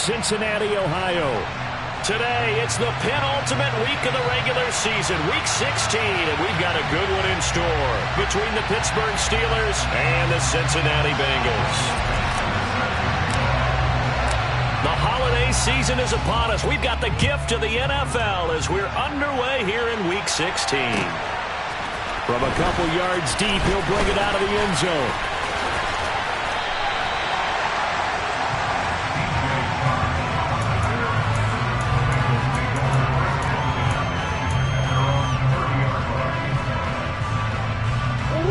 Cincinnati, Ohio. Today, it's the penultimate week of the regular season, Week 16, and we've got a good one in store between the Pittsburgh Steelers and the Cincinnati Bengals. The holiday season is upon us. We've got the gift of the NFL as we're underway here in Week 16. From a couple yards deep, he'll bring it out of the end zone.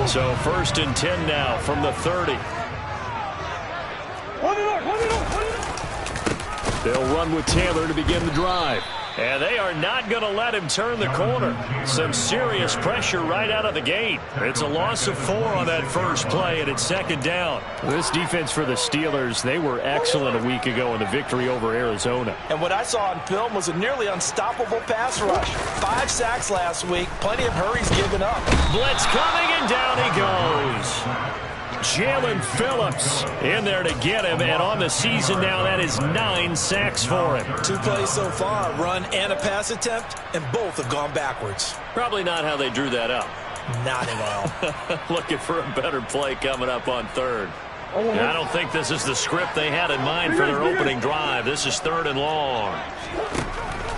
So 1st and 10 now from the 30. They'll run with Taylor to begin the drive. And they are not going to let him turn the corner. Some serious pressure right out of the gate. It's a loss of 4 on that first play, and it's 2nd down. This defense for the Steelers, they were excellent a week ago in the victory over Arizona. And what I saw on film was a nearly unstoppable pass rush. 5 sacks last week, plenty of hurries given up. Blitz coming, and down he goes. Jalen Phillips in there to get him, and on the season now, that is 9 sacks for him. 2 plays so far, a run and a pass attempt, and both have gone backwards. Probably not how they drew that up. Not at all. Looking for a better play coming up on 3rd. I don't think this is the script they had in mind for their opening drive. This is 3rd and long.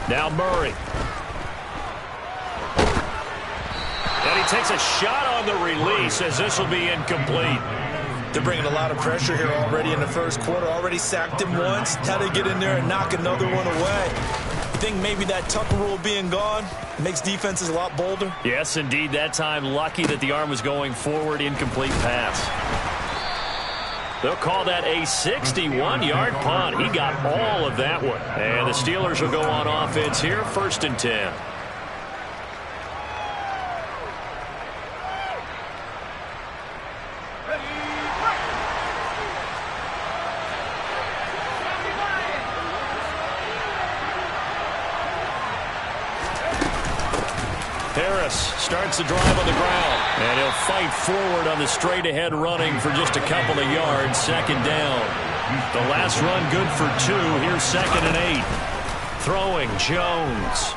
Now Murray. And he takes a shot on the release as this will be incomplete. They're bringing a lot of pressure here already in the first quarter. Already sacked him once. How to get in there and knock another one away. I think maybe that Tucker rule being gone makes defenses a lot bolder. Yes, indeed. That time, lucky that the arm was going forward. Incomplete pass. They'll call that a 61-yard punt. He got all of that one. And the Steelers will go on offense here, 1st and 10. Harris starts the drive on the ground, and he'll fight forward on the straight-ahead running for just a couple of yards. 2nd down. The last run good for 2. Here's 2nd and 8. Throwing, Jones.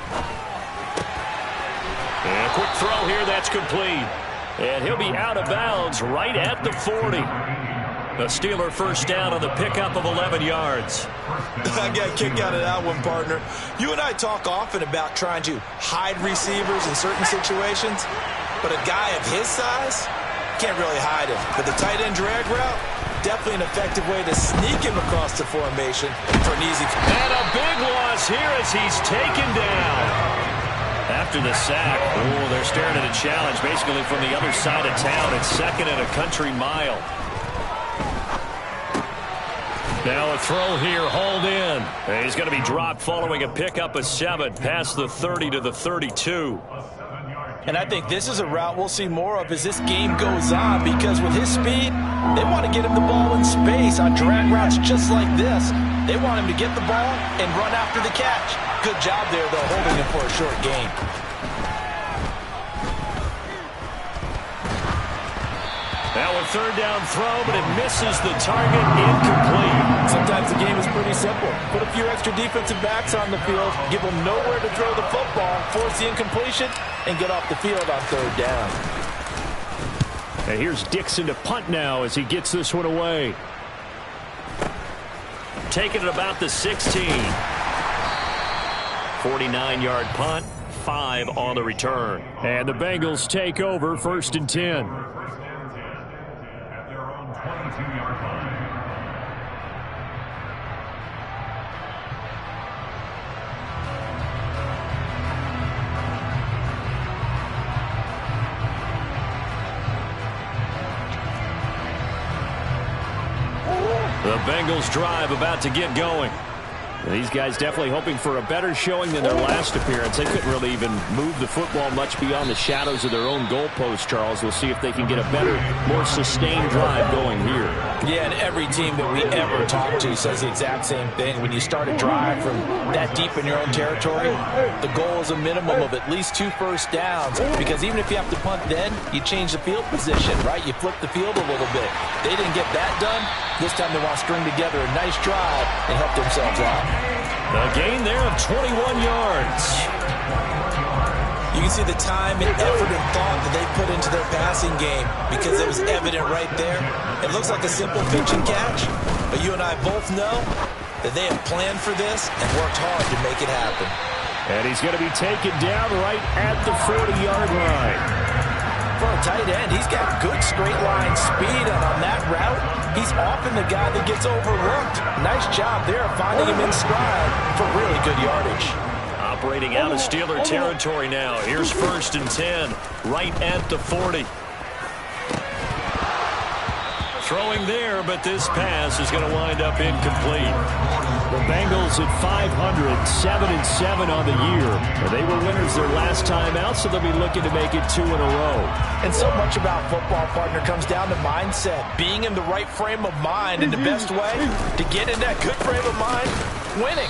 And a quick throw here, that's complete. And he'll be out of bounds right at the 40. The Steeler first down on the pickup of 11 yards. I got a kick out of that one, partner. You and I talk often about trying to hide receivers in certain situations, but a guy of his size can't really hide him. But the tight end drag route, definitely an effective way to sneak him across the formation for an easy. And a big loss here as he's taken down. After the sack, they're staring at a challenge basically from the other side of town. It's 2nd and a country mile. Now a throw here, hauled in. And he's going to be dropped following a pickup of 7 past the 30 to the 32. And I think this is a route we'll see more of as this game goes on, because with his speed, they want to get him the ball in space on drag routes just like this. They want him to get the ball and run after the catch. Good job there, though, holding him for a short gain. Now a 3rd down throw, but it misses the target, incomplete. Sometimes the game is pretty simple. Put a few extra defensive backs on the field, give them nowhere to throw the football, force the incompletion, and get off the field on 3rd down. And here's Dixon to punt now as he gets this one away. Taking it about the 16. 49-yard punt, 5 on the return. And the Bengals take over, 1st and 10. The Bengals drive about to get going. These guys definitely hoping for a better showing than their last appearance. They couldn't really even move the football much beyond the shadows of their own goalpost, Charles. We'll see if they can get a better, more sustained drive going here. Yeah, and every team that we ever talk to says the exact same thing. When you start a drive from that deep in your own territory, the goal is a minimum of at least 2 first downs, because even if you have to punt then, you change the field position, right? You flip the field a little bit. They didn't get that done. This time they want to string together a nice drive and help themselves out. A gain there of 21 yards. You can see the time and effort and thought that they put into their passing game, because it was evident right there. It looks like a simple pitch and catch, but you and I both know that they have planned for this and worked hard to make it happen. And he's going to be taken down right at the 40-yard line. For a tight end, he's got good straight line speed, and on that route, he's often the guy that gets overlooked. Nice job there of finding him in stride for really good yardage. Operating out of Steeler territory now. Here's 1st and 10, right at the 40. Throwing there, but this pass is going to wind up incomplete. The Bengals at 500, 7-7 on the year. They were winners their last time out, so they'll be looking to make it 2 in a row. And so much about football, partner, comes down to mindset. Being in the right frame of mind, and the best way to get in that good frame of mind, winning.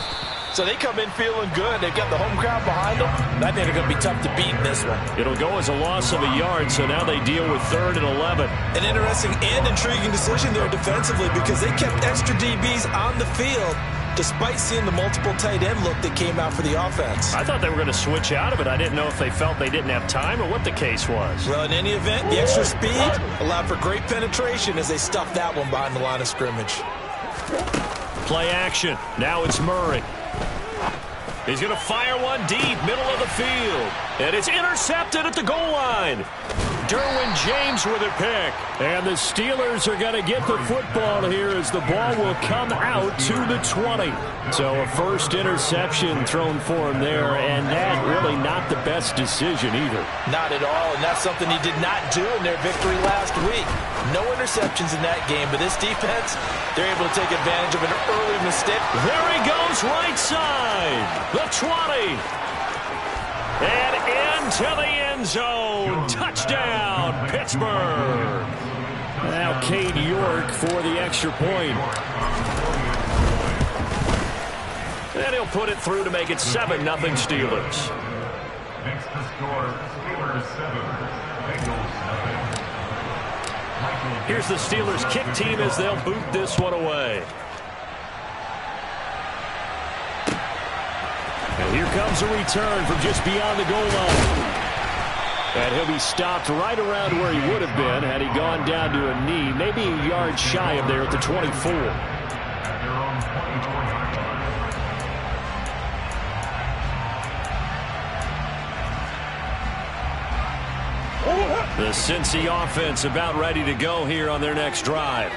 So they come in feeling good. They've got the home crowd behind them. I think they're going to be tough to beat in this one. It'll go as a loss of a yard, so now they deal with 3rd and 11. An interesting and intriguing decision there defensively, because they kept extra DBs on the field despite seeing the multiple tight end look that came out for the offense. I thought they were going to switch out of it. I didn't know if they felt they didn't have time or what the case was. Well, in any event, the extra speed allowed for great penetration as they stuffed that one behind the line of scrimmage. Play action. Now it's Murray. He's going to fire one deep, middle of the field. And it's intercepted at the goal line. Derwin James with a pick. And the Steelers are going to get the football here as the ball will come out to the 20. So a first interception thrown for him there, and that really not the best decision either. Not at all, and that's something he did not do in their victory last week. No interceptions in that game, but this defense, they're able to take advantage of an early mistake. There he goes, right side. The 20. And into the end zone. Touchdown, Pittsburgh. Now Cade York for the extra point. And he'll put it through to make it 7-0 Steelers. Next to score, Steelers 7, Bengals 7. Here's the Steelers kick team as they'll boot this one away. And here comes a return from just beyond the goal line. And he'll be stopped right around where he would have been had he gone down to a knee, maybe a yard shy of there at the 24. The Cincy offense about ready to go here on their next drive.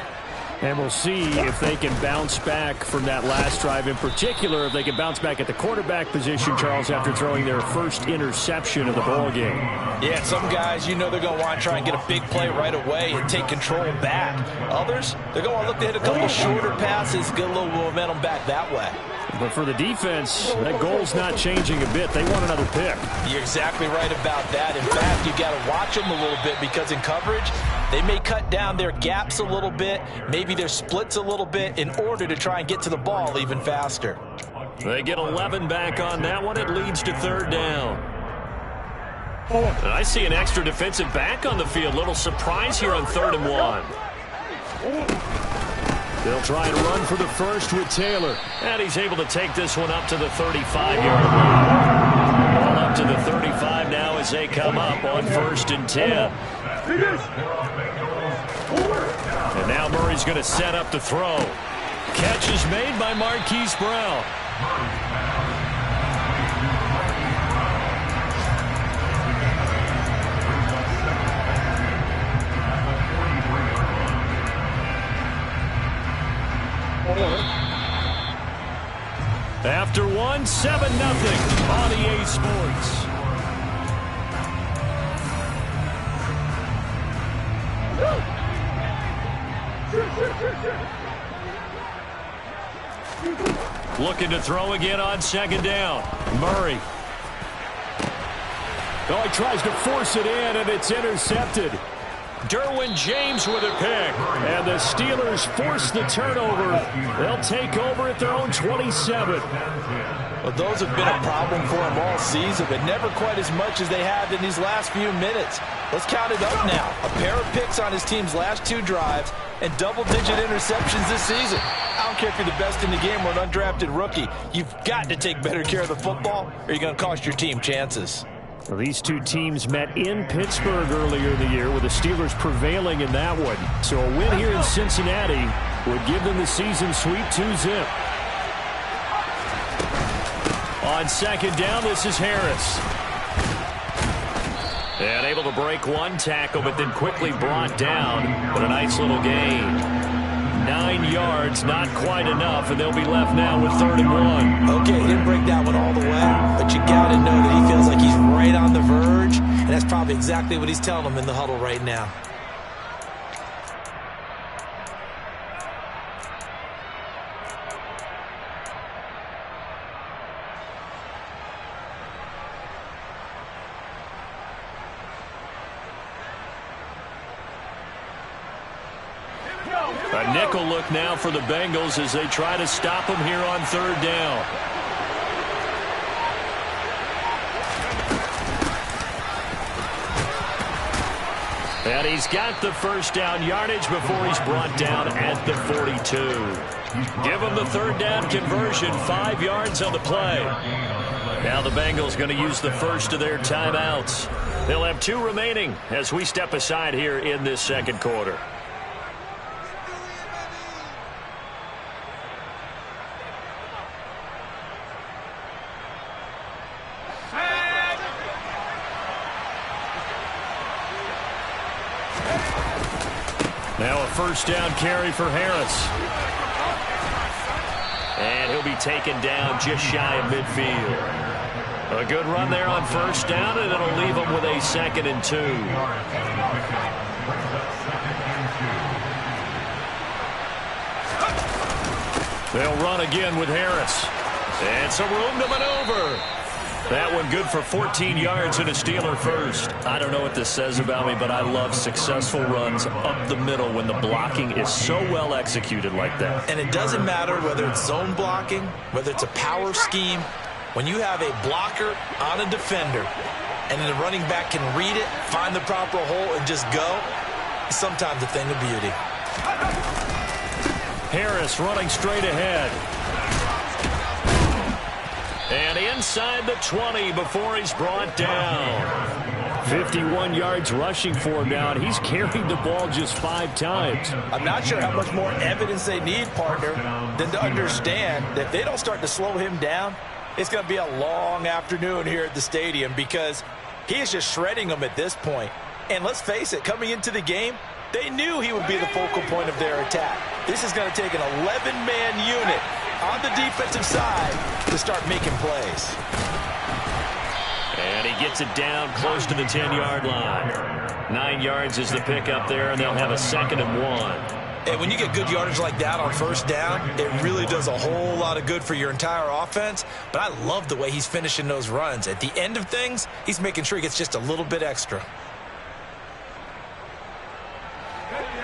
And we'll see if they can bounce back from that last drive. In particular, if they can bounce back at the quarterback position, Charles, after throwing their first interception of the ball game. Yeah, some guys, you know they're going to want to try and get a big play right away and take control back. Others, they're going to want to look to hit a couple of shorter passes, get a little momentum back that way. But for the defense, that goal's not changing a bit. They want another pick. You're exactly right about that. In fact, you got to watch them a little bit, because in coverage, they may cut down their gaps a little bit, maybe their splits a little bit, in order to try and get to the ball even faster. They get 11 back on that one. It leads to 3rd down. And I see an extra defensive back on the field. Little surprise here on 3rd and 1. They'll try and run for the first with Taylor. And he's able to take this one up to the 35-yard line. Ball up to the 35 now as they come up on 1st and 10. And now Murray's going to set up the throw. Catch is made by Marquise Brown. After one, 7-0 on EA Sports. Looking to throw again on second down. Murray. Oh, he tries to force it in, and it's intercepted. Derwin James with a pick. And the Steelers force the turnover. They'll take over at their own 27. Well, those have been a problem for them all season, but never quite as much as they have in these last few minutes. Let's count it up now. A pair of picks on his team's last 2 drives and double-digit interceptions this season. I don't care if you're the best in the game or an undrafted rookie. You've got to take better care of the football or you're going to cost your team chances. Well, these two teams met in Pittsburgh earlier in the year with the Steelers prevailing in that one. So a win here in Cincinnati would give them the season sweep 2-zip. On second down, this is Harris. And able to break one tackle, but then quickly brought down. But a nice little gain. 9 yards, not quite enough, and they'll be left now with 3rd and 1. Okay, he didn't break that one all the way, but you got to know that he feels like he's right on the verge, and that's probably exactly what he's telling them in the huddle right now. A nickel look now for the Bengals as they try to stop him here on 3rd down. And he's got the first down yardage before he's brought down at the 42. Give him the 3rd down conversion, 5 yards on the play. Now the Bengals going to use the first of their timeouts. They'll have 2 remaining as we step aside here in this second quarter. Now a first down carry for Harris. And he'll be taken down just shy of midfield. A good run there on first down, and it'll leave him with a 2nd and 2. They'll run again with Harris. And some room to maneuver. That one good for 14 yards and a Steeler first. I don't know what this says about me, but I love successful runs up the middle when the blocking is so well executed like that. And it doesn't matter whether it's zone blocking, whether it's a power scheme. When you have a blocker on a defender and the running back can read it, find the proper hole, and just go, it's sometimes a thing of beauty. Harris running straight ahead. And inside the 20 before he's brought down. 51 yards rushing for him now, and he's carried the ball just 5 times. I'm not sure how much more evidence they need, partner, than to understand that if they don't start to slow him down, it's going to be a long afternoon here at the stadium because he is just shredding them at this point. And let's face it, coming into the game, they knew he would be the focal point of their attack. This is going to take an 11-man unit on the defensive side to start making plays. And he gets it down close to the 10-yard line. 9 yards is the pickup there, and they'll have a 2nd and 1. And when you get good yardage like that on first down, it really does a whole lot of good for your entire offense. But I love the way he's finishing those runs. At the end of things, he's making sure he gets just a little bit extra.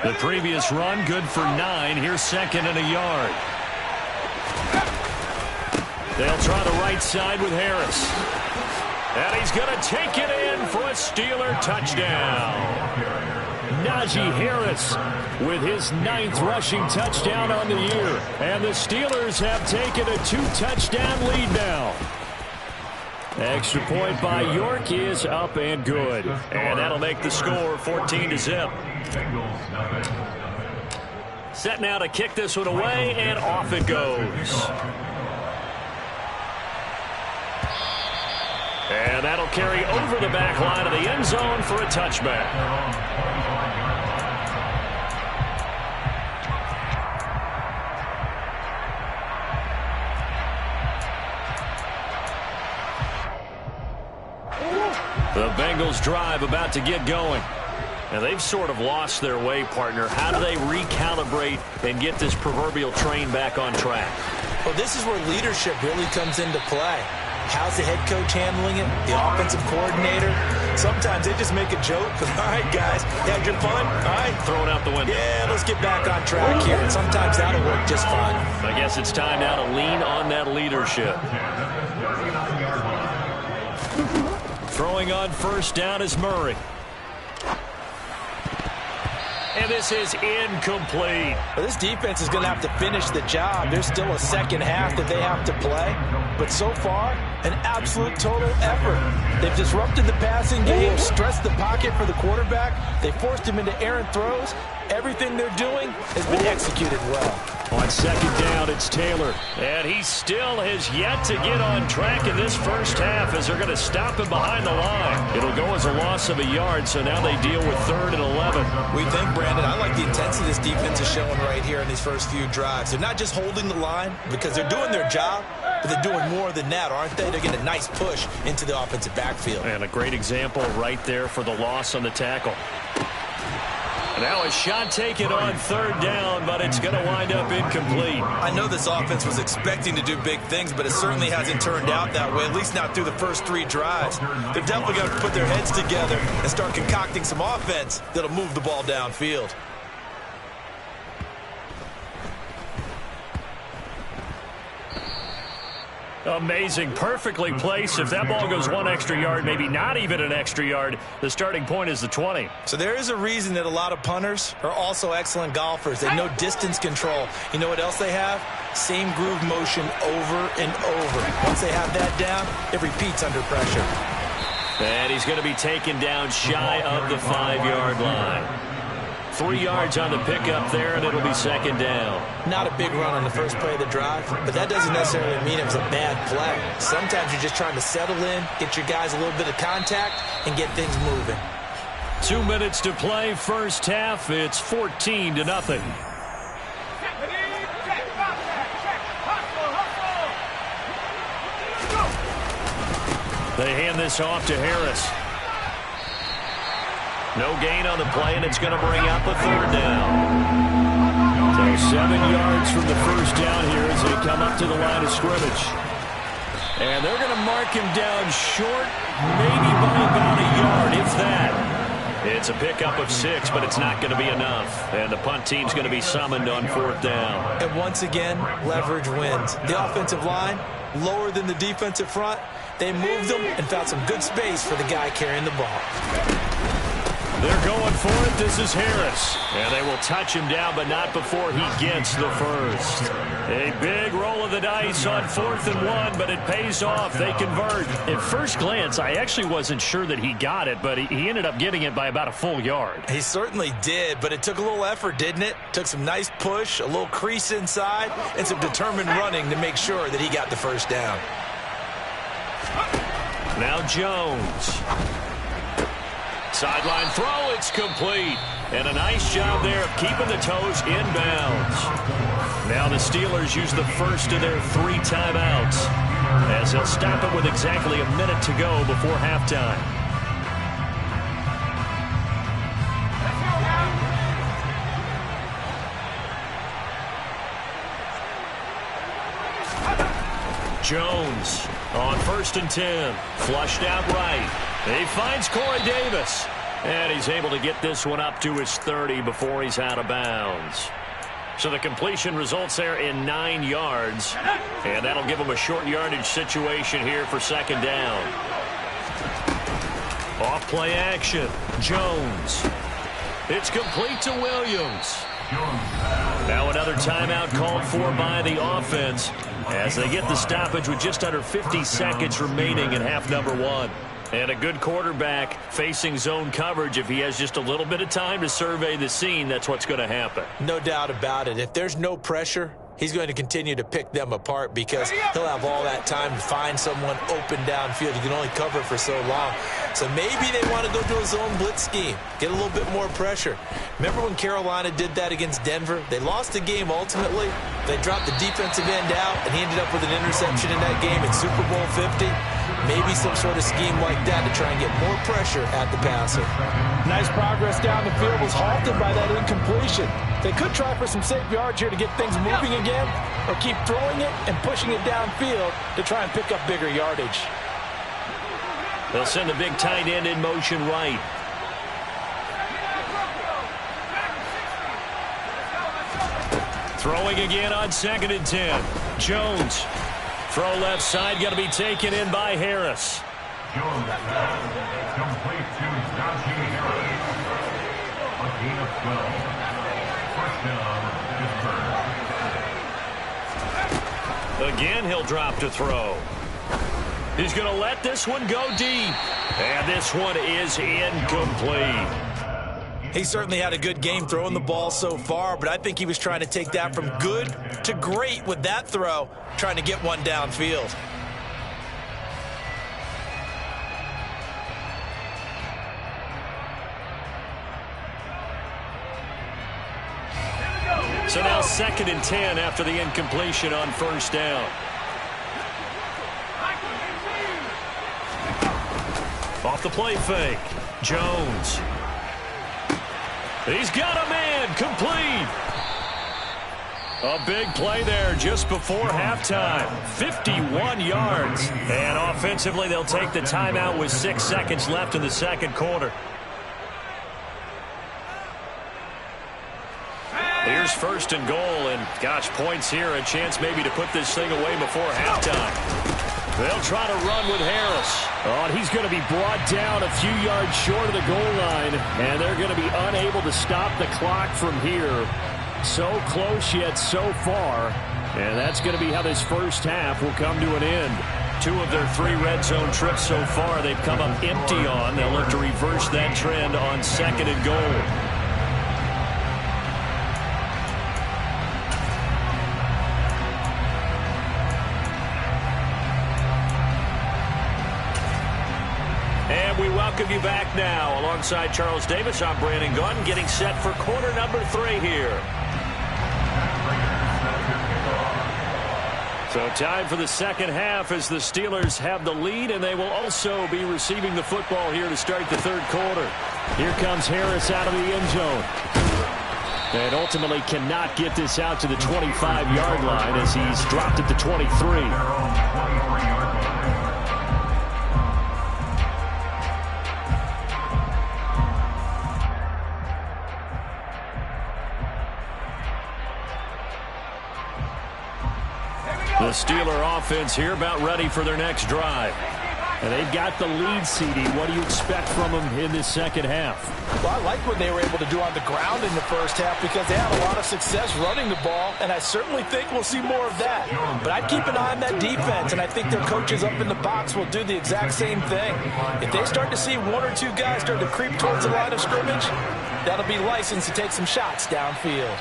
The previous run, good for 9. Here's 2nd and a yard. They'll try the right side with Harris. And he's going to take it in for a Steeler touchdown. Najee Harris with his 9th rushing touchdown on the year. And the Steelers have taken a 2-touchdown lead now. Extra point by York is up and good. And that'll make the score 14-0. Set now to kick this one away, and off it goes. And that'll carry over the back line of the end zone for a touchback. The Bengals drive about to get going. Now, they've sort of lost their way, partner. How do they recalibrate and get this proverbial train back on track? Well, this is where leadership really comes into play. How's the head coach handling it? The offensive coordinator? Sometimes they just make a joke. All right, guys, had your fun? All right. Throw it out the window. Yeah, let's get back on track here. And sometimes that'll work just fine. I guess it's time now to lean on that leadership. Throwing on first down is Murray. And this is incomplete. Well, this defense is going to have to finish the job. There's still a second half that they have to play. But so far, an absolute total effort. They've disrupted the passing game, stressed the pocket for the quarterback. They forced him into errant throws. Everything they're doing has been executed well. On second down, it's Taylor. And he still has yet to get on track in this first half as they're going to stop him behind the line. It'll go as a loss of a yard, so now they deal with 3rd and 11. We think, Brandon, I like the intensity this defense is showing right here in these first few drives. They're not just holding the line because they're doing their job, but they're doing more than that, aren't they? They're getting a nice push into the offensive backfield. And a great example right there for the loss on the tackle. Now a shot taken on 3rd down, but it's going to wind up incomplete. I know this offense was expecting to do big things, but it certainly hasn't turned out that way, at least not through the first 3 drives. They're definitely going to put their heads together and start concocting some offense that'll move the ball downfield. Amazing. Perfectly placed. If that ball goes 1 extra yard, maybe not even an extra yard, the starting point is the 20. So there is a reason that a lot of punters are also excellent golfers. They know distance control. You know what else they have? Same groove motion over and over. Once they have that down, it repeats under pressure. And he's going to be taken down shy of the 5-yard line. 3 yards on the pickup there, and it'll be second down. Not a big run on the first play of the drive, but that doesn't necessarily mean it was a bad play. Sometimes you're just trying to settle in, get your guys a little bit of contact, and get things moving. 2 minutes to play, first half. It's 14-0. They hand this off to Harris. No gain on the play, and it's going to bring out the 3rd down. So 7 yards from the first down here as they come up to the line of scrimmage. And they're going to mark him down short, maybe by about a yard, if that. It's a pickup of 6, but it's not going to be enough. And the punt team's going to be summoned on 4th down. And once again, leverage wins. The offensive line, lower than the defensive front. They moved them and found some good space for the guy carrying the ball. They're going for it. This is Harris. And they will touch him down, but not before he gets the first. A big roll of the dice on 4th and 1, but it pays off. They convert. At first glance, I actually wasn't sure that he got it, but he ended up getting it by about a full yard. He certainly did, but it took a little effort, didn't it? Took some nice push, a little crease inside, and some determined running to make sure that he got the first down. Now Jones. Sideline throw, it's complete. And a nice job there of keeping the toes inbounds. Now the Steelers use the first of their 3 timeouts as they'll stop it with exactly a minute to go before halftime. Jones on 1st and 10. Flushed out right. He finds Corey Davis. And he's able to get this one up to his 30 before he's out of bounds. So the completion results there in 9 yards. And that'll give him a short yardage situation here for second down. Off play action. Jones. It's complete to Williams. Now another timeout called for by the offense as they get the stoppage with just under 50 seconds remaining in half number 1. And a good quarterback facing zone coverage, if he has just a little bit of time to survey the scene, that's what's going to happen. No doubt about it. If there's no pressure, he's going to continue to pick them apart because he'll have all that time to find someone open downfield. He can only cover for so long. So maybe they want to go to a zone blitz scheme, get a little bit more pressure. Remember when Carolina did that against Denver? They lost the game ultimately. They dropped the defensive end out, and he ended up with an interception in that game in Super Bowl 50. Maybe some sort of scheme like that to try and get more pressure at the passer. Nice progress down the field was halted by that incompletion. They could try for some safe yards here to get things moving again, or keep throwing it and pushing it downfield to try and pick up bigger yardage. They'll send the big tight end in motion right. Throwing again on 2nd and 10. Jones. Throw left side, going to be taken in by Harris. Jones complete to Najee Harris. A gain of 12. First down, Pittsburgh. Again, he'll drop to throw. He's going to let this one go deep. And this one is incomplete. He certainly had a good game throwing the ball so far, but I think he was trying to take that from good to great with that throw, trying to get one downfield. So now 2nd and 10 after the incompletion on first down. Off the play fake. Jones. He's got a man. Complete. A big play there just before halftime. 51 yards. And offensively, they'll take the timeout with 6 seconds left in the second quarter. Here's 1st and goal, and gosh, points here, a chance maybe to put this thing away before halftime. They'll try to run with Harris. Oh, and he's going to be brought down a few yards short of the goal line, and they're going to be unable to stop the clock from here. So close yet so far, and that's going to be how this first half will come to an end. 2 of their 3 red zone trips so far they've come up empty on. They'll look to reverse that trend on 2nd and goal. We welcome you back now. Alongside Charles Davis, I'm Brandon Gunn, getting set for quarter number 3 here. So time for the second half as the Steelers have the lead, and they will also be receiving the football here to start the third quarter. Here comes Harris out of the end zone. And ultimately cannot get this out to the 25-yard line as he's dropped at the 23. The Steeler offense here about ready for their next drive. And they've got the lead, CD. What do you expect from them in this second half? Well, I like what they were able to do on the ground in the first half because they had a lot of success running the ball, and I certainly think we'll see more of that. But I'd keep an eye on that defense, and I think their coaches up in the box will do the exact same thing. If they start to see 1 or 2 guys start to creep towards the line of scrimmage, that'll be licensed to take some shots downfield.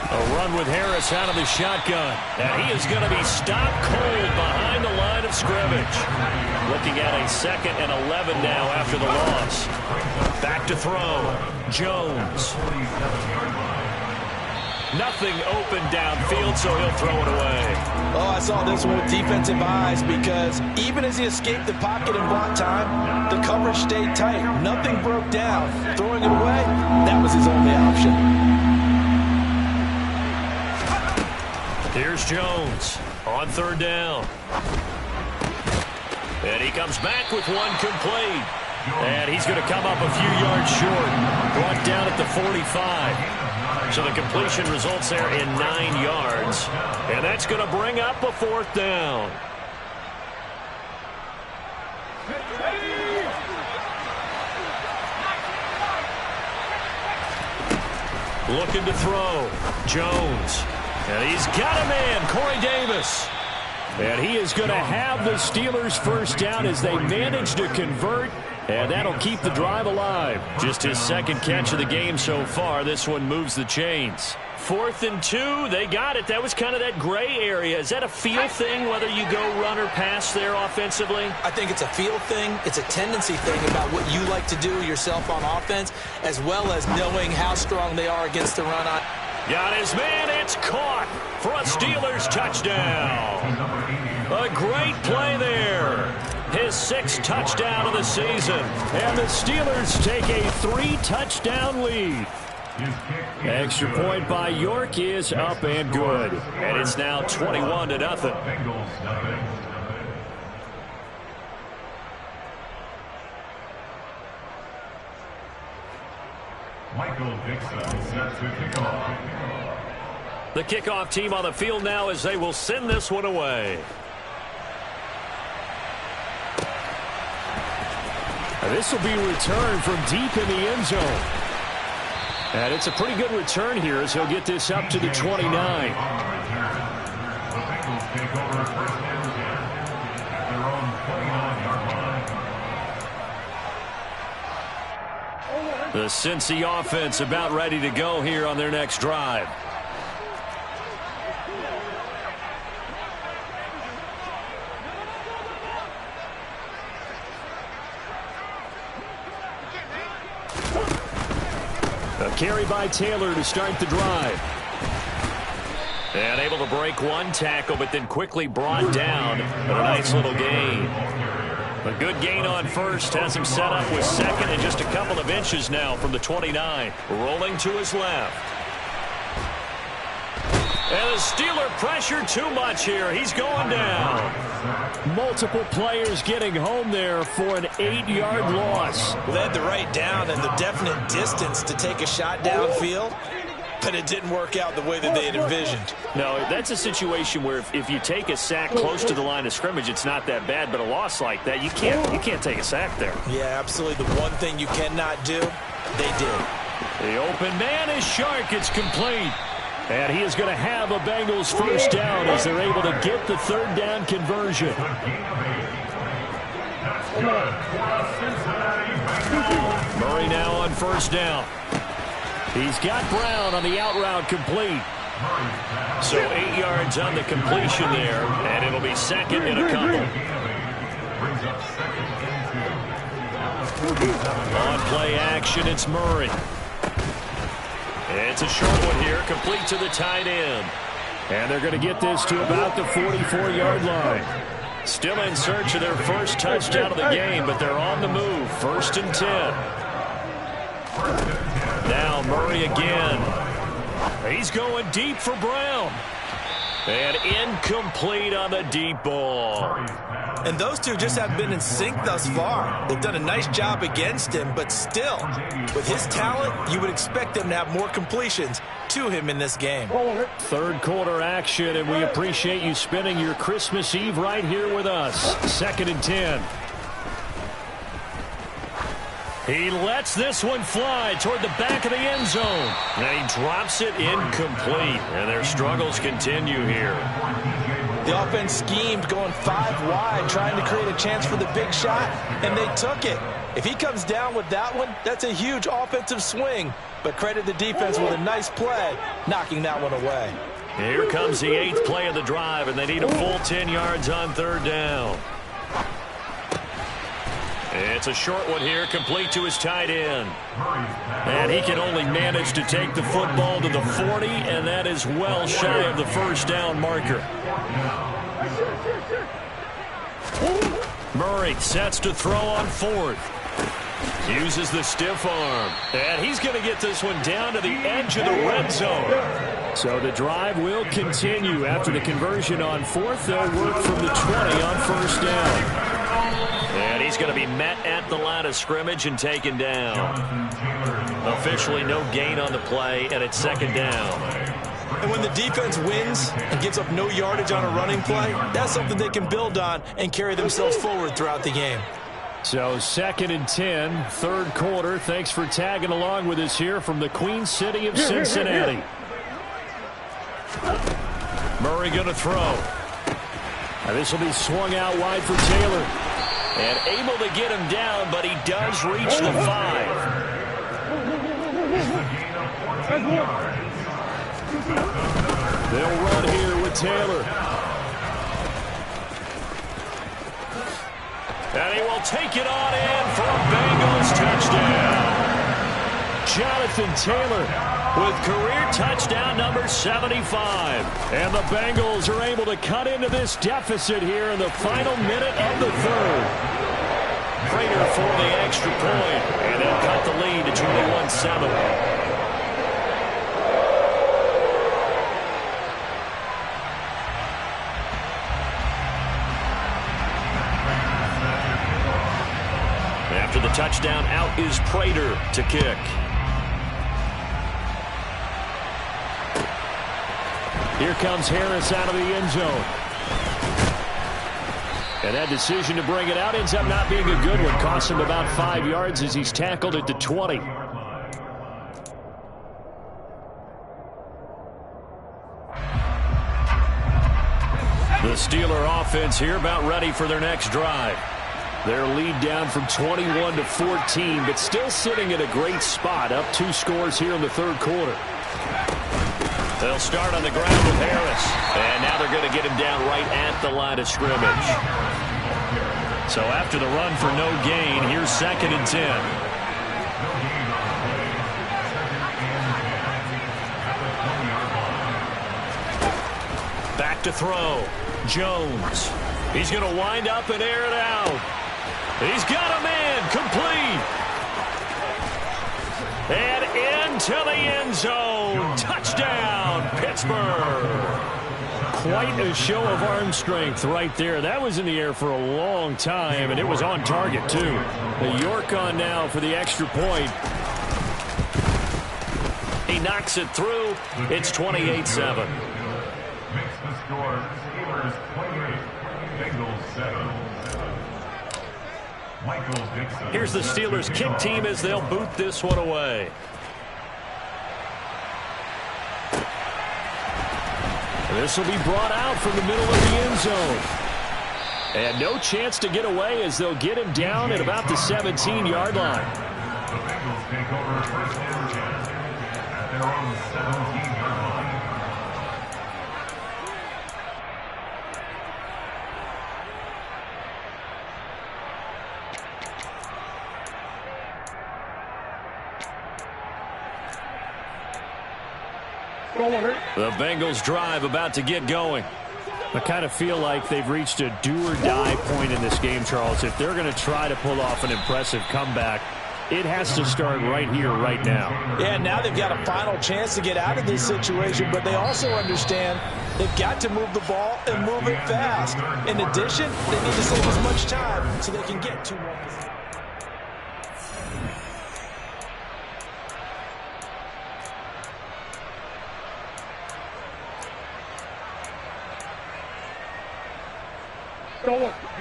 A run with Harris out of the shotgun. And he is going to be stopped cold behind the line of scrimmage. Looking at a 2nd and 11 now after the loss. Back to throw. Jones. Nothing open downfield, so he'll throw it away. Oh, I saw this one with defensive eyes because even as he escaped the pocket and bought time, the coverage stayed tight. Nothing broke down. Throwing it away, that was his only option. Here's Jones on 3rd down. And he comes back with one complete. And he's going to come up a few yards short. Brought down at the 45. So the completion results there in 9 yards. And that's going to bring up a 4th down. Looking to throw. Jones. And he's got a man, Corey Davis. And he is going to have the Steelers first down as they manage to convert. And that'll keep the drive alive. Just his 2nd catch of the game so far. This one moves the chains. 4th and 2, they got it. That was kind of that gray area. Is that a feel thing, whether you go run or pass there offensively? I think it's a feel thing. It's a tendency thing about what you like to do yourself on offense, as well as knowing how strong they are against the run. Got his man. It's caught for a Steelers touchdown. A great play there. his 6th touchdown of the season. And the Steelers take a 3-touchdown lead. Extra point by York is up and good. And it's now 21-0. Bengals nothing. Michael Dixon set to kick off. The kickoff team on the field now as they will send this one away. This will be returned from deep in the end zone. And it's a pretty good return here as he'll get this up to the 29. The Bengals take over first and 10 at their own 29-yard line. The Cincy offense about ready to go here on their next drive. A carry by Taylor to start the drive. And able to break one tackle, but then quickly brought down. But a nice little gain. A good gain on first has him set up with second and just a couple of inches now from the 29. Rolling to his left. And the Steeler pressure too much here. He's going down. Multiple players getting home there for an 8-yard loss. They had the right down and the definite distance to take a shot downfield, but it didn't work out the way that they had envisioned. No, that's a situation where if you take a sack close to the line of scrimmage, it's not that bad, but a loss like that, you can't take a sack there. Yeah, absolutely. The one thing you cannot do, they did. The open man is Shark. It's complete. And he is going to have a Bengals first down as they're able to get the third down conversion. Murray now on first down. He's got Brown on the out route complete. So 8 yards on the completion there, and it'll be second and a couple. On play action, it's Murray. It's a short one here, complete to the tight end. And they're going to get this to about the 44-yard line. Still in search of their first touchdown of the game, but they're on the move. First and 10. Now Murray again. He's going deep for Brown. And incomplete on the deep ball. And those two just have been in sync thus far. They've done a nice job against him, but still, with his talent, you would expect them to have more completions to him in this game. Third quarter action, and we appreciate you spending your Christmas Eve right here with us. Second and 10. He lets this one fly toward the back of the end zone. And he drops it incomplete. And their struggles continue here. The offense schemed going 5 wide, trying to create a chance for the big shot, and they took it. If he comes down with that one, that's a huge offensive swing. But credit the defense with a nice play, knocking that one away. Here comes the 8th play of the drive, and they need a full 10 yards on third down. It's a short one here, complete to his tight end. And he can only manage to take the football to the 40, and that is well shy of the first down marker. Murray sets to throw on fourth. Uses the stiff arm. And he's going to get this one down to the edge of the red zone. So the drive will continue after the conversion on fourth. They'll work from the 20 on first down. And he's going to be met at the line of scrimmage and taken down. Officially no gain on the play, and it's second down. And when the defense wins and gives up no yardage on a running play, that's something they can build on and carry themselves forward throughout the game. So second and 10, third quarter. Thanks for tagging along with us here from the Queen City of Cincinnati. Murray going to throw. And this will be swung out wide for Taylor. And able to get him down, but he does reach the 5. They'll run here with Taylor. And he will take it on in for a Bengals touchdown. Jonathan Taylor with career touchdown number 75. And the Bengals are able to cut into this deficit here in the final minute of the third. Prater for the extra point, and they'll cut the lead to 21-7. After the touchdown, out is Prater to kick. Here comes Harris out of the end zone. And that decision to bring it out ends up not being a good one. Costs him about 5 yards as he's tackled at the 20. The Steeler offense here about ready for their next drive. Their lead down from 21 to 14, but still sitting in a great spot, up 2 scores here in the third quarter. They'll start on the ground with Harris, and now they're going to get him down right at the line of scrimmage. So after the run for no gain, here's 2nd and 10. Back to throw. Jones. He's going to wind up and air it out. He's got a man, complete. And into the end zone. Touchdown, Pittsburgh. Quite a show of arm strength right there. That was in the air for a long time, and it was on target, too. The York on now for the extra point. He knocks it through. It's 28-7. Makes the score. Steelers 28, Bengals 7. Here's the Steelers kick team as they'll boot this one away. This will be brought out from the middle of the end zone. And no chance to get away as they'll get him down at about the 17-yard line. The Bengals take over first and 10 at their own 17-yard line. The Bengals drive about to get going. I kind of feel like they've reached a do-or-die point in this game, Charles. If they're going to try to pull off an impressive comeback, it has to start right here, right now. Yeah, now they've got a final chance to get out of this situation, but they also understand they've got to move the ball and move it fast. In addition, they need to save as much time so they can get 2 more possessions.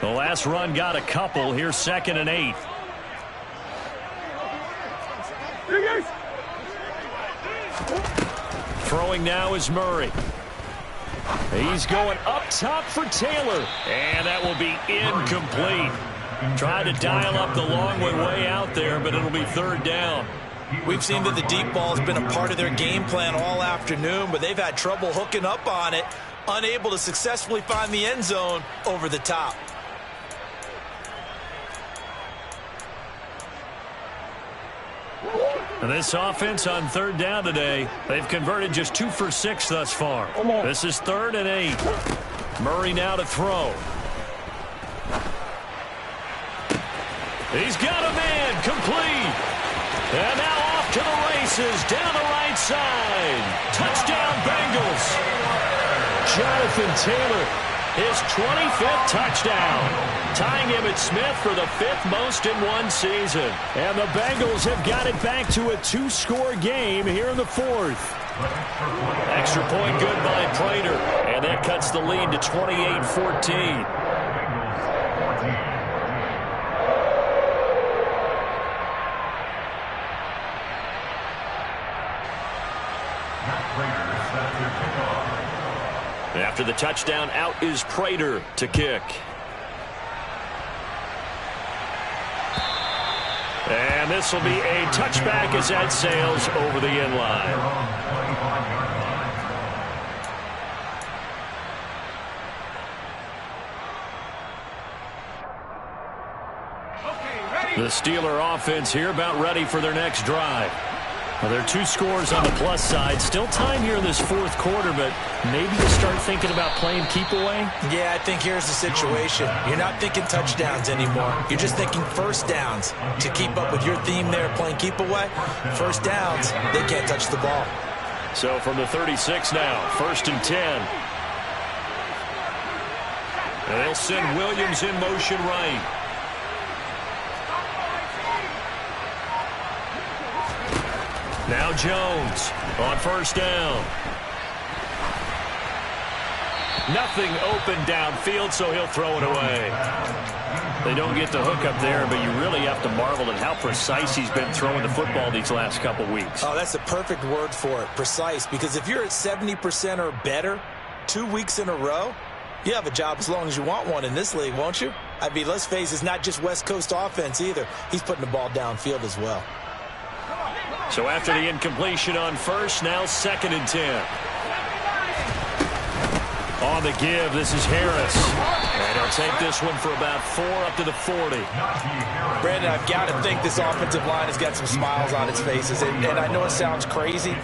The last run got a couple. Here's 2nd and 8. Throwing now is Murray. He's going up top for Taylor. And that will be incomplete. Tried to dial up the long way out there, but it'll be 3rd down. We've seen that the deep ball has been a part of their game plan all afternoon, but they've had trouble hooking up on it. Unable to successfully find the end zone over the top. And this offense on 3rd down today, they've converted just 2 for 6 thus far. This is 3rd and 8. Murray now to throw. He's got a man, complete. And now off to the races, down the right side. Touchdown, Bengals. Jonathan Taylor, his 25th touchdown, tying Emmitt Smith for the 5th most in one season. And the Bengals have got it back to a 2-score game here in the 4th. Extra point good by Prater, and that cuts the lead to 28-14. After the touchdown, out is Prater to kick. And this will be a touchback as that sails over the end line. The Steeler offense here about ready for their next drive. Well, there are 2 scores on the plus side. Still time here in this fourth quarter, but maybe you start thinking about playing keep away? Yeah, I think here's the situation. You're not thinking touchdowns anymore. You're just thinking first downs. To keep up with your theme there, playing keep away, first downs, they can't touch the ball. So from the 36 now, 1st and 10. And they'll send Williams in motion right. Now Jones on 1st down. Nothing open downfield, so he'll throw it away. They don't get the hook up there, but you really have to marvel at how precise he's been throwing the football these last couple weeks. Oh, that's the perfect word for it, precise, because if you're at 70% or better 2 weeks in a row, you have a job as long as you want one in this league, won't you? I mean, let's face it, it's not just West Coast offense either. He's putting the ball downfield as well. So after the incompletion on 1st, now 2nd and 10. On the give, this is Harris. And he'll take this one for about 4 up to the 40. Brandon, I've got to think this offensive line has got some smiles on its faces. And I know it sounds crazy,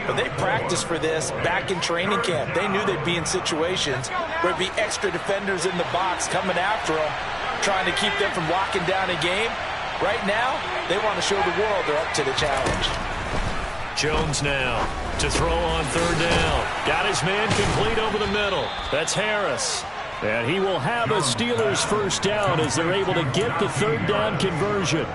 but they practiced for this back in training camp. They knew they'd be in situations where there'd be extra defenders in the box coming after them, trying to keep them from locking down a game. Right now, they want to show the world they're up to the challenge. Jones now to throw on 3rd down. Got his man complete over the middle. That's Harris. And he will have a Steelers 1st down as they're able to get the 3rd down conversion.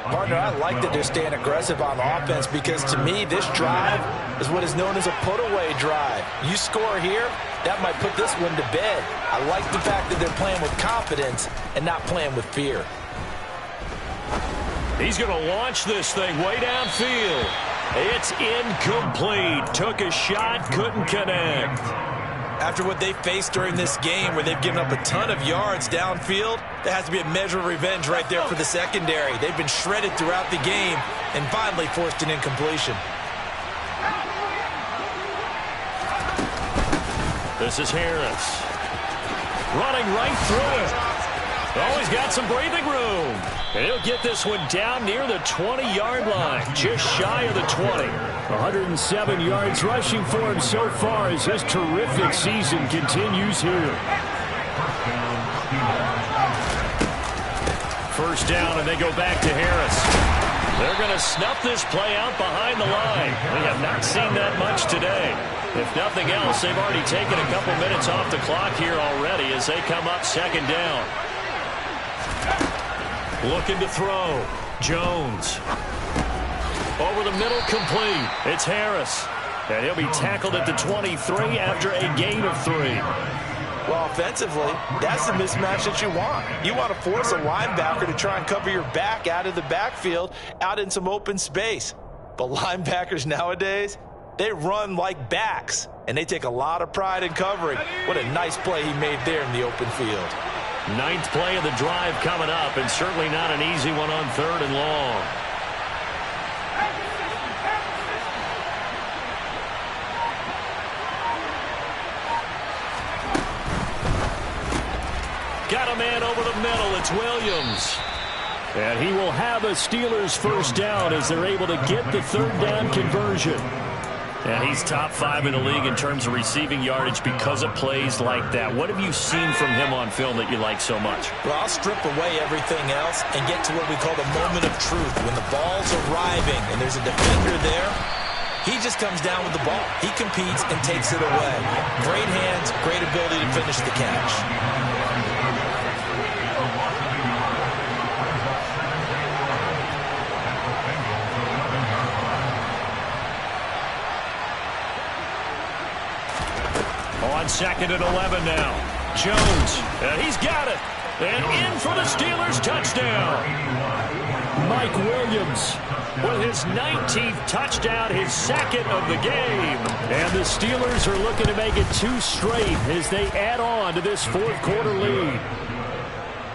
Partner, I like that they're staying aggressive on offense because to me, this drive is what is known as a put-away drive. You score here, that might put this one to bed. I like the fact that they're playing with confidence and not playing with fear. He's going to launch this thing way downfield. It's incomplete. Took a shot, couldn't connect. After what they faced during this game where they've given up a ton of yards downfield, there has to be a measure of revenge right there for the secondary. They've been shredded throughout the game and finally forced an incompletion. This is Harris. Running right through it. Oh, he's got some breathing room. And he'll get this one down near the 20-yard line, just shy of the 20. 107 yards rushing for him so far as his terrific season continues here. 1st down, and they go back to Harris. They're going to snuff this play out behind the line. We have not seen that much today. If nothing else, they've already taken a couple minutes off the clock here already as they come up 2nd down. Looking to throw. Jones. Over the middle, complete. It's Harris. And he'll be tackled at the 23 after a gain of 3. Well, offensively, that's the mismatch that you want. You want to force a linebacker to try and cover your back out of the backfield, out in some open space. But linebackers nowadays, they run like backs, and they take a lot of pride in covering. What a nice play he made there in the open field. 9th play of the drive coming up, and certainly not an easy one on 3rd and long. Got a man over the middle. It's Williams. And he will have a Steelers 1st down as they're able to get the 3rd down conversion. And he's top 5 in the league in terms of receiving yardage because of plays like that. What have you seen from him on film that you like so much? Well, I'll strip away everything else and get to what we call the moment of truth. When the ball's arriving and there's a defender there, he just comes down with the ball. He competes and takes it away. Great hands, great ability to finish the catch. On 2nd and 11 now. Jones, and he's got it. And in for the Steelers touchdown. Mike Williams with his 19th touchdown, his 2nd of the game. And the Steelers are looking to make it 2 straight as they add on to this 4th quarter lead.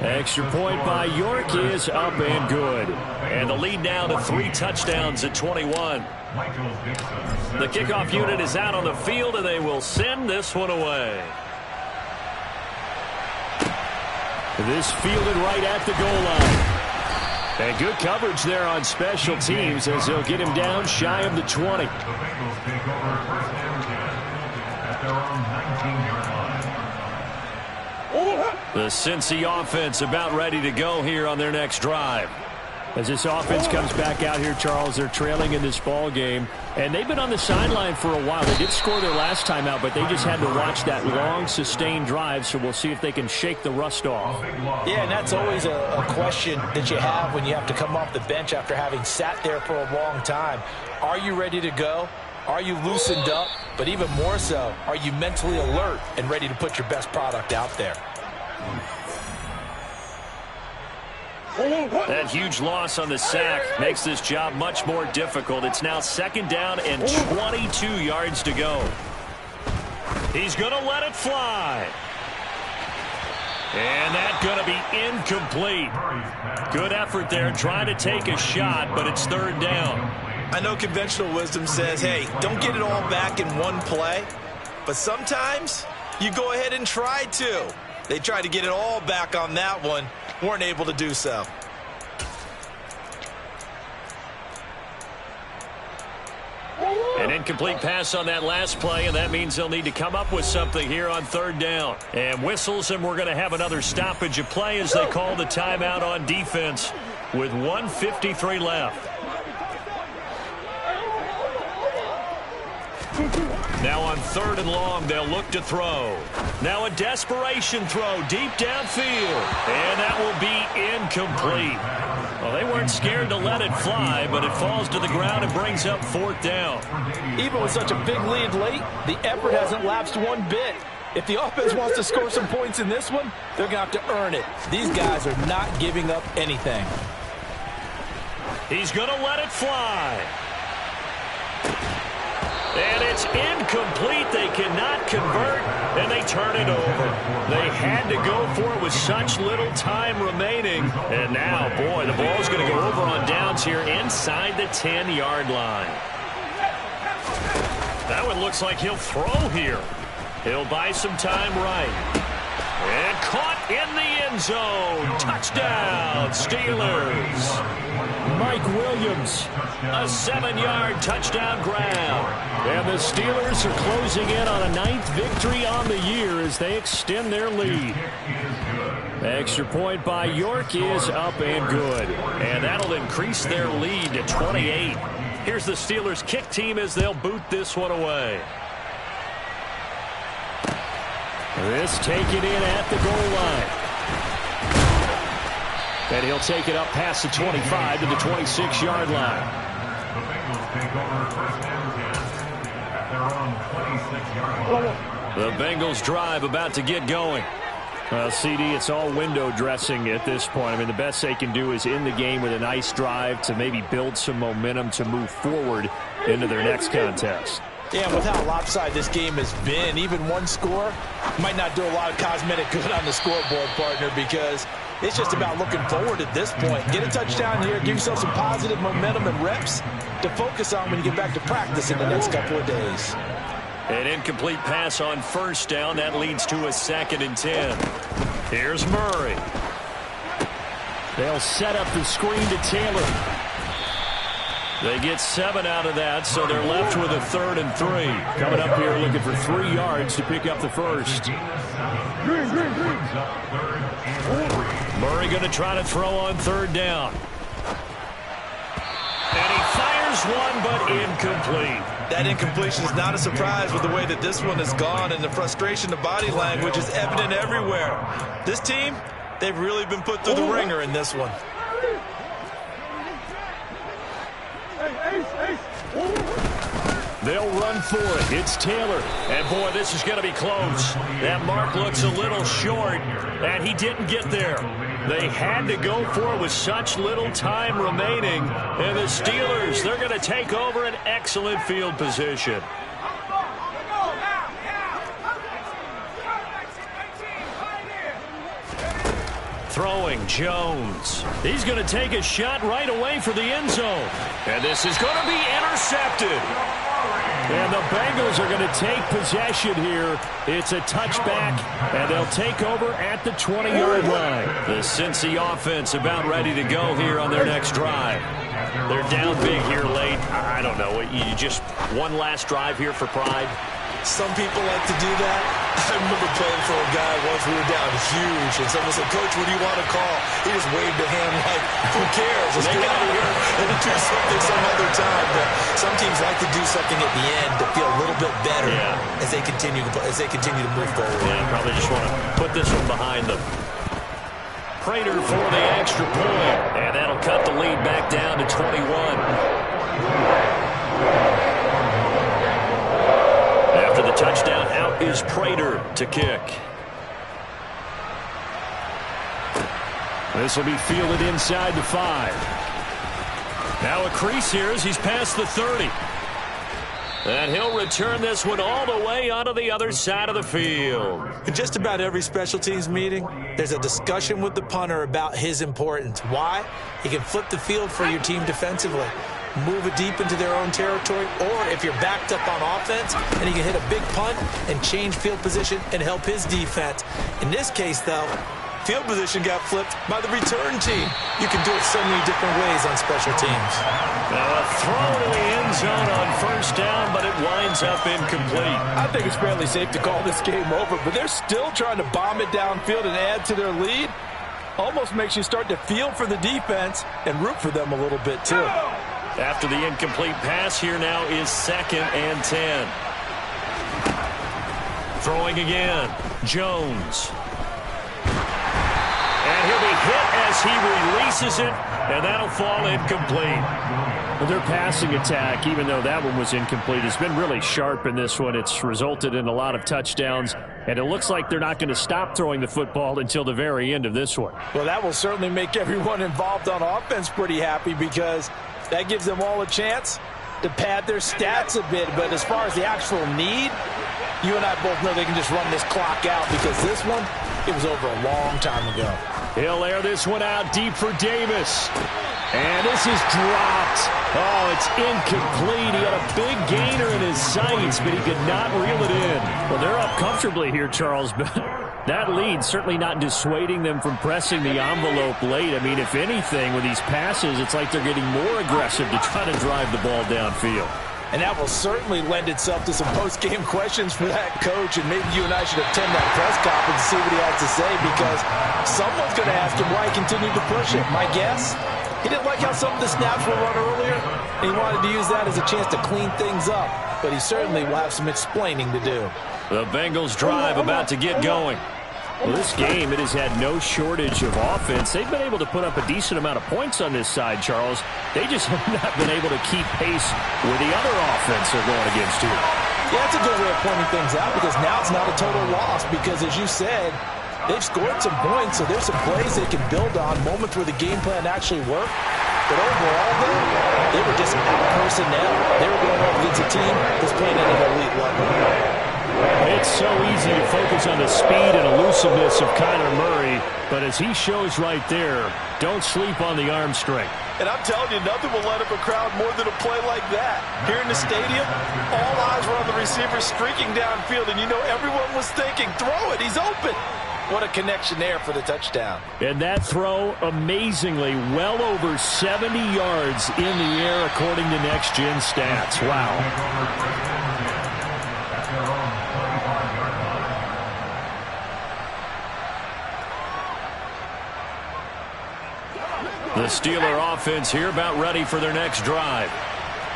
Extra point by York is up and good. And the lead now to 3 touchdowns at 21. The kickoff unit is out on the field, and they will send this one away. This fielded right at the goal line. And good coverage there on special teams as they'll get him down shy of the 20. The Bengals take over first and 10 at their own 19-yard line. The Cincy offense about ready to go here on their next drive. As this offense comes back out here, Charles, they're trailing in this ball game. And they've been on the sideline for a while. They did score their last time out, but they just had to watch that long, sustained drive. So we'll see if they can shake the rust off. Yeah, and that's always a question that you have when you have to come off the bench after having sat there for a long time. Are you ready to go? Are you loosened up? But even more so, are you mentally alert and ready to put your best product out there? That huge loss on the sack makes this job much more difficult. It's now 2nd down and 22 yards to go. He's going to let it fly. And that's going to be incomplete. Good effort there trying to take a shot, but it's 3rd down. I know conventional wisdom says, hey, don't get it all back in one play. But sometimes you go ahead and try to. They tried to get it all back on that one. Weren't able to do so. An incomplete pass on that last play, and that means they'll need to come up with something here on 3rd down. And whistles, and we're going to have another stoppage of play as they call the timeout on defense with 1:53 left. Now on 3rd and long, they'll look to throw. Now a desperation throw deep downfield. And that will be incomplete. Well, they weren't scared to let it fly, but it falls to the ground and brings up 4th down. Even with such a big lead late, the effort hasn't lapsed one bit. If the offense wants to score some points in this one, they're going to have to earn it. These guys are not giving up anything. He's going to let it fly. And it's incomplete. They cannot convert, and they turn it over. They had to go for it with such little time remaining. And now, boy, the ball's going to go over on downs here inside the 10-yard line. That one looks like he'll throw here. He'll buy some time right. And caught in the end zone. Touchdown, Steelers. Mike Williams. A 7-yard touchdown grab. And the Steelers are closing in on a 9th victory on the year as they extend their lead. Extra point by York is up and good. And that'll increase their lead to 28. Here's the Steelers kick team as they'll boot this one away. This taken in at the goal line. And he'll take it up past the 25 to the 26-yard line. The Bengals take over first and 10 at their own 26-yard line. The Bengals drive about to get going. Well, CD, it's all window dressing at this point. I mean, the best they can do is in the game with a nice drive to maybe build some momentum to move forward into their next contest. Yeah, with how lopsided this game has been, even one score might not do a lot of cosmetic good on the scoreboard, partner, because it's just about looking forward at this point. Get a touchdown here, give yourself some positive momentum and reps to focus on when you get back to practice in the next couple of days. An incomplete pass on 1st down. That leads to a 2nd and 10. Here's Murray. They'll set up the screen to Taylor. They get 7 out of that, so they're left with a 3rd and 3. Coming up here looking for 3 yards to pick up the first. Murray going to try to throw on 3rd down. And he fires one, but incomplete. That incompletion is not a surprise with the way that this one has gone, and the frustration, the body language is evident everywhere. This team, they've really been put through the ringer in this one. They'll run for it. It's Taylor. And, boy, this is going to be close. That mark looks a little short, and he didn't get there. They had to go for it with such little time remaining. And the Steelers, they're going to take over an excellent field position. Throwing Jones. He's going to take a shot right away for the end zone. And this is going to be intercepted. And the Bengals are going to take possession here. It's a touchback, and they'll take over at the 20-yard line. The Cincy offense about ready to go here on their next drive. They're down big here late. I don't know. You just one last drive here for pride? Some people like to do that. I remember playing for a guy once. We were down huge, and someone said, "Coach, what do you want to call?" He just waved a hand like, "Who cares? Let's get out of here and do something some other time." But some teams like to do something at the end to feel a little bit better as they continue to move forward. Yeah, probably just want to put this one behind them. Prater for the extra point, and that'll cut the lead back down to 21. After the touchdown, out is Prater to kick. This will be fielded inside the 5. Now a crease here as he's past the 30. And he'll return this one all the way onto the other side of the field. In just about every special teams meeting, there's a discussion with the punter about his importance. Why? He can flip the field for your team defensively, move it deep into their own territory, or if you're backed up on offense, and he can hit a big punt and change field position and help his defense. In this case, though, field position got flipped by the return team. You can do it so many different ways on special teams. Now a throw to the end zone on first down, but it winds up incomplete. I think it's fairly safe to call this game over, but they're still trying to bomb it downfield and add to their lead. Almost makes you start to feel for the defense and root for them a little bit, too. After the incomplete pass, here now is 2nd and 10. Throwing again, Jones. And he'll be hit as he releases it, and that'll fall incomplete. Well, their passing attack, even though that one was incomplete, has been really sharp in this one. It's resulted in a lot of touchdowns, and it looks like they're not going to stop throwing the football until the very end of this one. Well, that will certainly make everyone involved on offense pretty happy because that gives them all a chance to pad their stats a bit. But as far as the actual need, you and I both know they can just run this clock out because this one, it was over a long time ago. He'll air this one out deep for Davis. And this is dropped. Oh, it's incomplete. He had a big gainer in his sights, but he could not reel it in. Well, they're up comfortably here, Charles, but that lead certainly not dissuading them from pressing the envelope late. I mean, if anything, with these passes, it's like they're getting more aggressive to try to drive the ball downfield. And that will certainly lend itself to some post-game questions for that coach, and maybe you and I should attend that press conference to see what he has to say, because someone's going to ask him why he continued to push it. My guess, he didn't like how some of the snaps were run earlier, and he wanted to use that as a chance to clean things up, but he certainly will have some explaining to do. The Bengals drive about to get going. Well, this game, it has had no shortage of offense. They've been able to put up a decent amount of points on this side, Charles. They just have not been able to keep pace with the other offense they're going against here. Yeah, that's a good way of pointing things out, because now it's not a total loss, because as you said, they've scored some points, so there's some plays they can build on, moments where the game plan actually worked. But overall, though, they were just out personnel. They were going up against a team that's playing at an elite level. It's so easy to focus on the speed and elusiveness of Kyler Murray, but as he shows right there, don't sleep on the arm strength. And I'm telling you, nothing will let up a crowd more than a play like that. Here in the stadium, all eyes were on the receiver streaking downfield, and you know everyone was thinking, throw it, he's open. What a connection there for the touchdown. And that throw, amazingly, well over 70 yards in the air, according to Next Gen Stats. Wow. The Steeler offense here about ready for their next drive.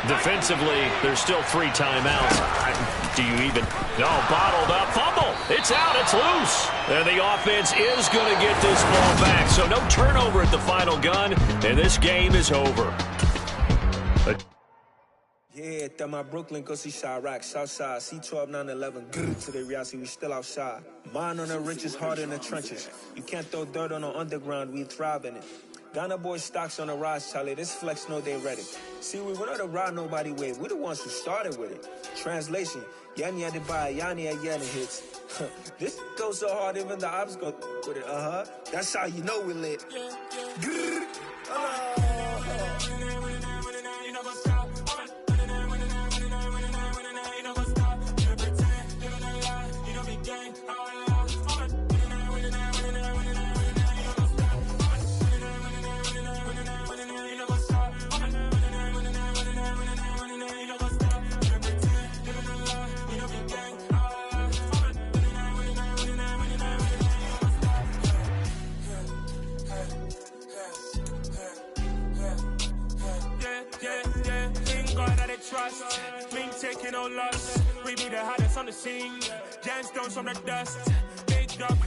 Defensively, there's still 3 timeouts. Do you even... No, bottled up. Fumble. It's out. It's loose. And the offense is going to get this ball back. So no turnover at the final gun, and this game is over. Yeah, that my Brooklyn, go see Chirac, Southside, C12, 911, to the reality, we still outside. Mine on the riches, hard in the trenches. You can't throw dirt on the underground, we thrive in it. Ghana boys stocks on the rise, Charlie. This flex know they ready. See, we not to ride nobody wave. We the ones who started with it. Translation: Yanni had to buy, Yanni had Yanni hits. This goes so hard, even the ops go with it. That's how you know we lit. bust. Clean taking no loss. We be the hottest on the scene. Gemstones from the dust. Big up.